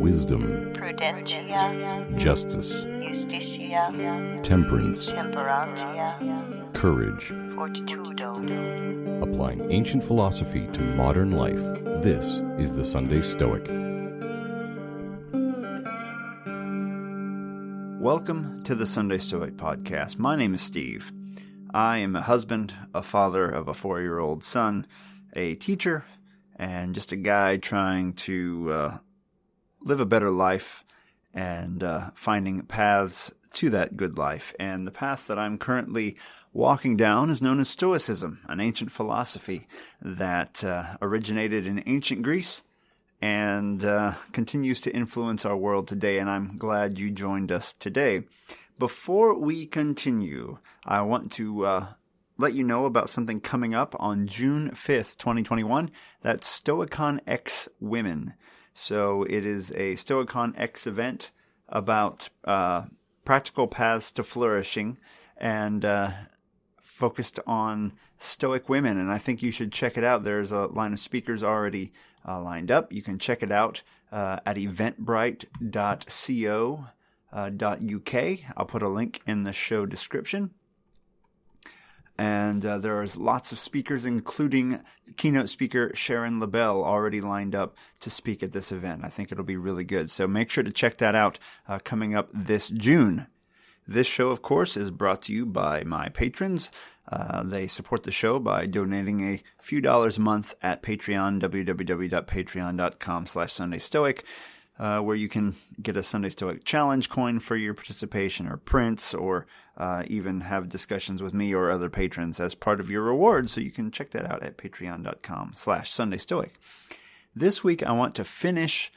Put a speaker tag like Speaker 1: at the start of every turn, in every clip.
Speaker 1: wisdom,
Speaker 2: prudentia,
Speaker 1: justice,
Speaker 2: justitia,
Speaker 1: temperance,
Speaker 2: temperantia,
Speaker 1: courage.
Speaker 2: fortitudo.
Speaker 1: Applying ancient philosophy to modern life, this is the Sunday Stoic.
Speaker 3: Welcome to the Sunday Stoic podcast. My name is Steve. I am a husband, a father of a 4-year-old son, a teacher, and just a guy trying to live a better life and finding paths to that good life. And the path that I'm currently walking down is known as Stoicism, an ancient philosophy that originated in ancient Greece and continues to influence our world today, and I'm glad you joined us today. Before we continue, I want to let you know about something coming up on June 5th, 2021. That's Stoicon X Women. So it is a Stoicon X event about practical paths to flourishing and focused on Stoic women, and I think you should check it out. There's a line of speakers already lined up. You can check it out at eventbrite.co.uk. I'll put a link in the show description. And there's lots of speakers, including keynote speaker Sharon LaBelle, already lined up to speak at this event. I think it'll be really good. So make sure to check that out coming up this June. This show, of course, is brought to you by my patrons. They support the show by donating a few dollars a month at Patreon, www.patreon.com/SundayStoic, where you can get a Sunday Stoic Challenge coin for your participation, or prints, or even have discussions with me or other patrons as part of your reward. So you can check that out at patreon.com/SundayStoic. This week, I want to finish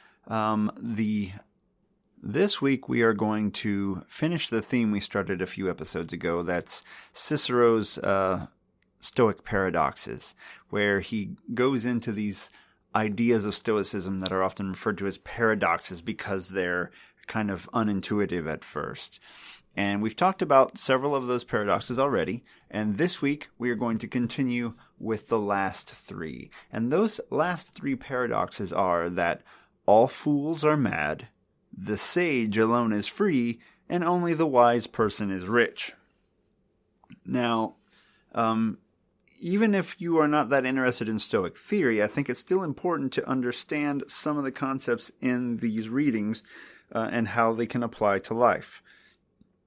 Speaker 3: This week, we are going to finish the theme we started a few episodes ago. That's Cicero's Stoic Paradoxes, where he goes into these ideas of Stoicism that are often referred to as paradoxes because they're kind of unintuitive at first. And we've talked about several of those paradoxes already, and this week we are going to continue with the last three. And those last three paradoxes are that all fools are mad, the sage alone is free, and only the wise person is rich. Now, even if you are not that interested in Stoic theory, I think it's still important to understand some of the concepts in these readings and how they can apply to life.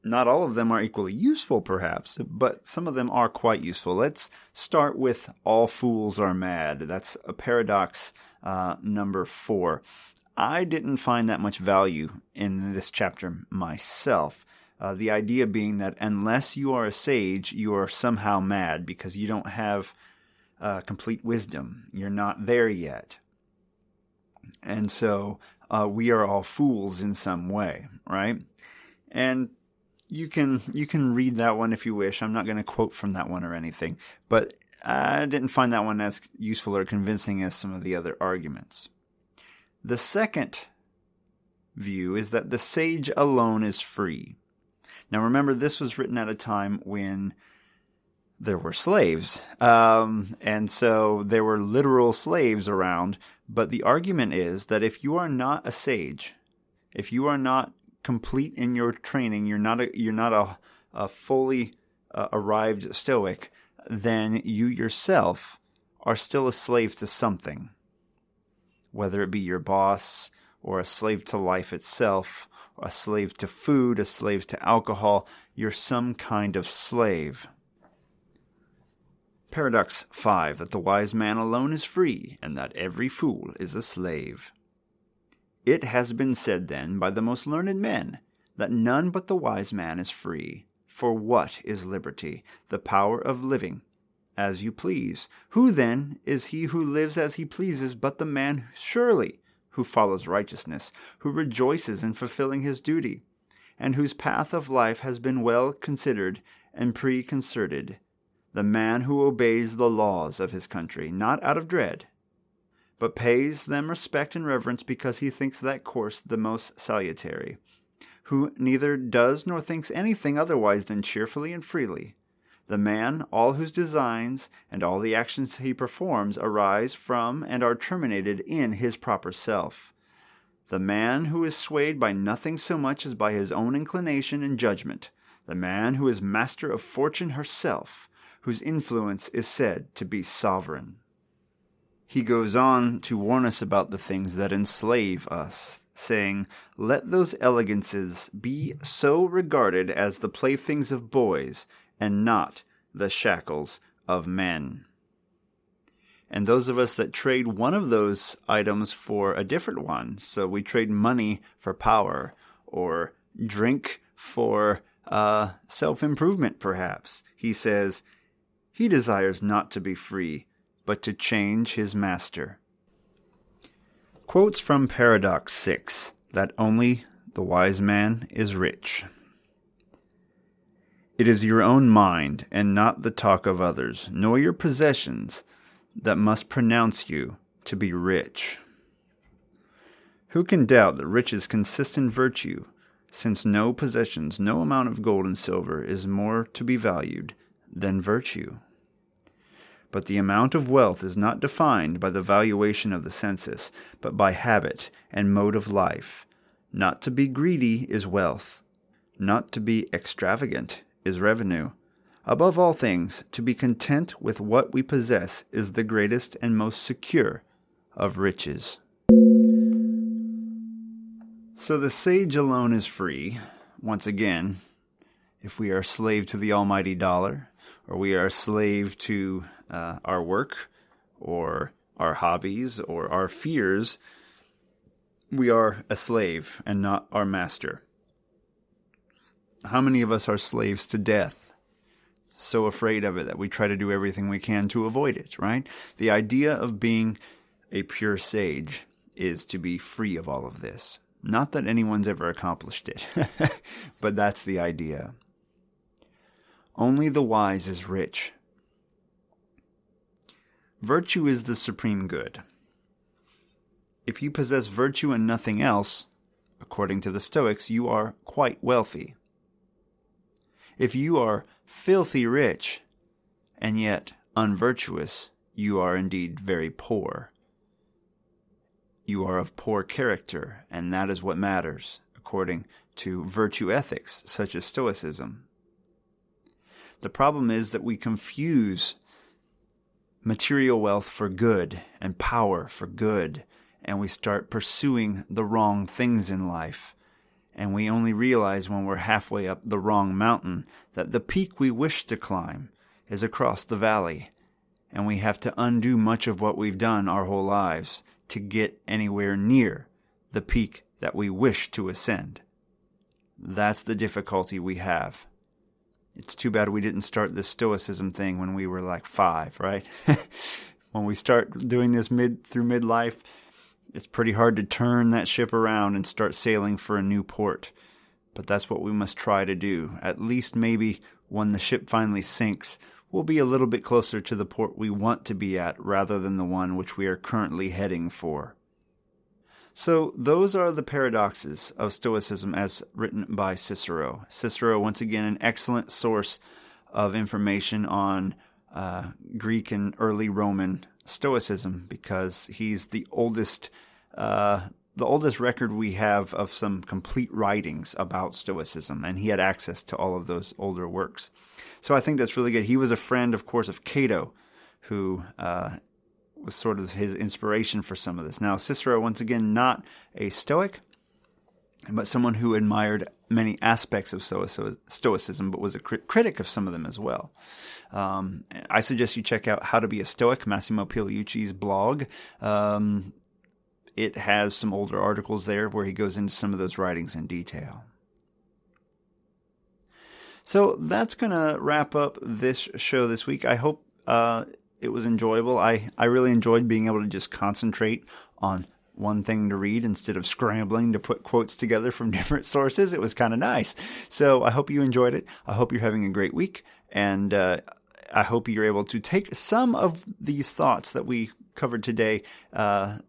Speaker 3: Not all of them are equally useful, perhaps, but some of them are quite useful. Let's start with all fools are mad. That's a paradox number 4. I didn't find that much value in this chapter myself. The idea being that unless you are a sage, you are somehow mad because you don't have complete wisdom. You're not there yet. And so we are all fools in some way, right? And you can read that one if you wish. I'm not going to quote from that one or anything. But I didn't find that one as useful or convincing as some of the other arguments. The second view is that the sage alone is free. Now remember, this was written at a time when there were slaves, and so there were literal slaves around, but the argument is that if you are not a sage, if you are not complete in your training, you're not a fully arrived Stoic, then you yourself are still a slave to something. Whether it be your boss, or a slave to life itself, or a slave to food, a slave to alcohol, you're some kind of slave. Paradox 5, that the wise man alone is free, and that every fool is a slave. It has been said then by the most learned men, that none but the wise man is free. For what is liberty? The power of living as you please. Who then is he who lives as he pleases but the man surely who follows righteousness, who rejoices in fulfilling his duty, and whose path of life has been well considered and preconcerted, the man who obeys the laws of his country, not out of dread, but pays them respect and reverence because he thinks that course the most salutary, who neither does nor thinks anything otherwise than cheerfully and freely, the man, all whose designs and all the actions he performs arise from and are terminated in his proper self, The man who is swayed by nothing so much as by his own inclination and judgment, the man who is master of fortune herself, whose influence is said to be sovereign. He goes on to warn us about the things that enslave us, saying, "Let those elegances be so regarded as the playthings of boys, and not the shackles of men." And those of us that trade one of those items for a different one, so we trade money for power, or drink for self-improvement perhaps, he says, he desires not to be free, but to change his master. Quotes from Paradox 6, that only the wise man is rich. It is your own mind, and not the talk of others, nor your possessions, that must pronounce you to be rich. Who can doubt that riches consist in virtue, since no possessions, no amount of gold and silver is more to be valued than virtue? But the amount of wealth is not defined by the valuation of the census, but by habit and mode of life. Not to be greedy is wealth. Not to be extravagant is revenue. Above all things, to be content with what we possess is the greatest and most secure of riches. So the sage alone is free. Once again, if we are slave to the almighty dollar, or we are slave to our work, or our hobbies, or our fears, we are a slave and not our master. How many of us are slaves to death? So afraid of it that we try to do everything we can to avoid it, right? The idea of being a pure sage is to be free of all of this. Not that anyone's ever accomplished it, but that's the idea. Only the wise is rich. Virtue is the supreme good. If you possess virtue and nothing else, according to the Stoics, you are quite wealthy. If you are filthy rich, and yet unvirtuous, you are indeed very poor. You are of poor character, and that is what matters, according to virtue ethics, such as Stoicism. The problem is that we confuse material wealth for good and power for good, and we start pursuing the wrong things in life. And we only realize when we're halfway up the wrong mountain that the peak we wish to climb is across the valley, and we have to undo much of what we've done our whole lives to get anywhere near the peak that we wish to ascend. That's the difficulty we have. It's too bad we didn't start this Stoicism thing when we were like 5, right? When we start doing this through midlife, it's pretty hard to turn that ship around and start sailing for a new port. But that's what we must try to do. At least maybe when the ship finally sinks, we'll be a little bit closer to the port we want to be at rather than the one which we are currently heading for. So those are the paradoxes of Stoicism as written by Cicero. Cicero, once again, an excellent source of information on Greek and early Roman Stoicism, because he's the oldest record we have of some complete writings about Stoicism, and he had access to all of those older works. So I think that's really good. He was a friend, of course, of Cato, who was sort of his inspiration for some of this. Now, Cicero, once again, not a Stoic, but someone who admired many aspects of Stoicism, but was a critic of some of them as well. I suggest you check out How to Be a Stoic, Massimo Pigliucci's blog. It has some older articles there where he goes into some of those writings in detail. So that's going to wrap up this show this week. I hope it was enjoyable. I really enjoyed being able to just concentrate on one thing to read instead of scrambling to put quotes together from different sources. It was kind of nice. So I hope you enjoyed it. I hope you're having a great week. And I hope you're able to take some of these thoughts that we covered today,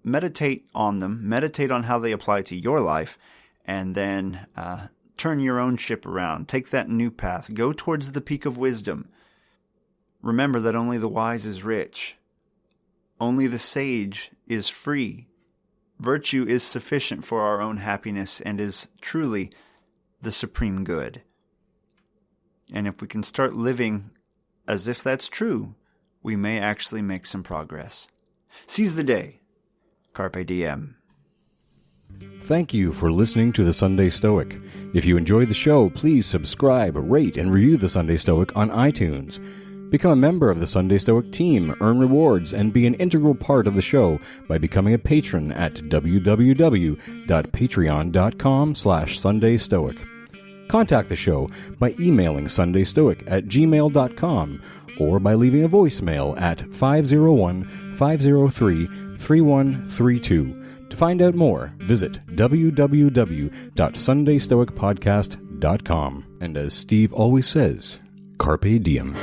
Speaker 3: meditate on them, meditate on how they apply to your life, and then turn your own ship around. Take that new path. Go towards the peak of wisdom. Remember that only the wise is rich. Only the sage is free. virtue is sufficient for our own happiness and is truly the supreme good. And if we can start living as if that's true, we may actually make some progress. Seize the day. Carpe diem.
Speaker 1: Thank you for listening to The Sunday Stoic. If you enjoyed the show, please subscribe, rate, and review The Sunday Stoic on iTunes. Become a member of the Sunday Stoic team, earn rewards, and be an integral part of the show by becoming a patron at www.patreon.com/SundayStoic. Contact the show by emailing sundaystoic@gmail.com or by leaving a voicemail at 501-503-3132. To find out more, visit www.sundaystoicpodcast.com. And as Steve always says, Carpe Diem.